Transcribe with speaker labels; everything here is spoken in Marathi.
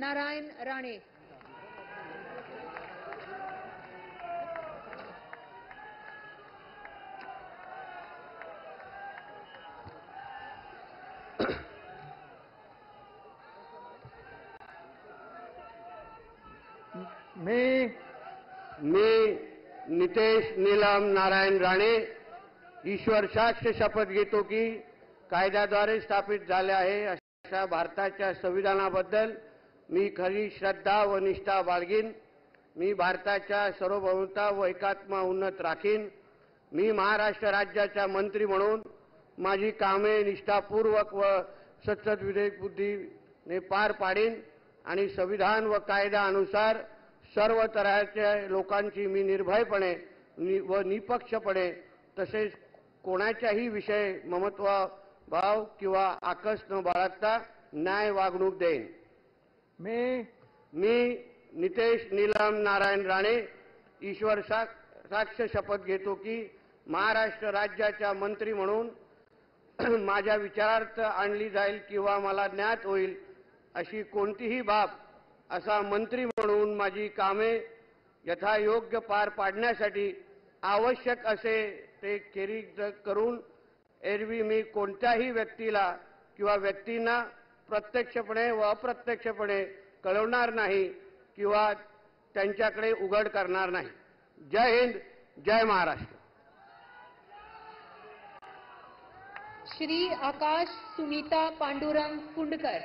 Speaker 1: नारायण राणे।
Speaker 2: मी नितेश नीलम नारायण राणे ईश्वर साक्ष शपथ घेतो की कायद्याद्वारे स्थापित झाले आहे अशा भारताच्या संविधानाबद्दल मी खरी श्रद्धा व निष्ठा बाळगीन। मी भारताच्या सार्वभौमता व एकात्मता उन्नत राखीन। मी महाराष्ट्र राज्याचा मंत्री म्हणून माझी कामे निष्ठापूर्वक व सतत विवेक बुद्धीने पार पाडीन आणि संविधान व कायद्यानुसार सर्व तऱ्हेच्या लोकांची मी निर्भयपणे व निपक्षपणे तसेच कोणाच्याही विषय ममत्व भाव किंवा आकस न बाळगता न्याय वागणूक देईन। मी नितेश नीलम नारायण राणे ईश्वर साक्ष शपथ घेतो की महाराष्ट्र राज्याचा मंत्री म्हणून माझ्या विचारार्थ आणली जाईल किंवा मला ज्ञात होईल अशी कोणतीही बाब असा मंत्री म्हणून माझी कामे यथायोग्य पार पाडण्यासाठी आवश्यक असे ते खेरीज करून एरवी मी कोणत्याही व्यक्तीला किंवा व्यक्तींना प्रत्यक्षपणे व अप्रत्यक्षपणे कळवणार नाही किंवा त्यांच्याकडे उघड करणार नाही। जय हिंद, जय महाराष्ट्र।
Speaker 1: श्री आकाश सुनीता पांडुरंग कुंडकर।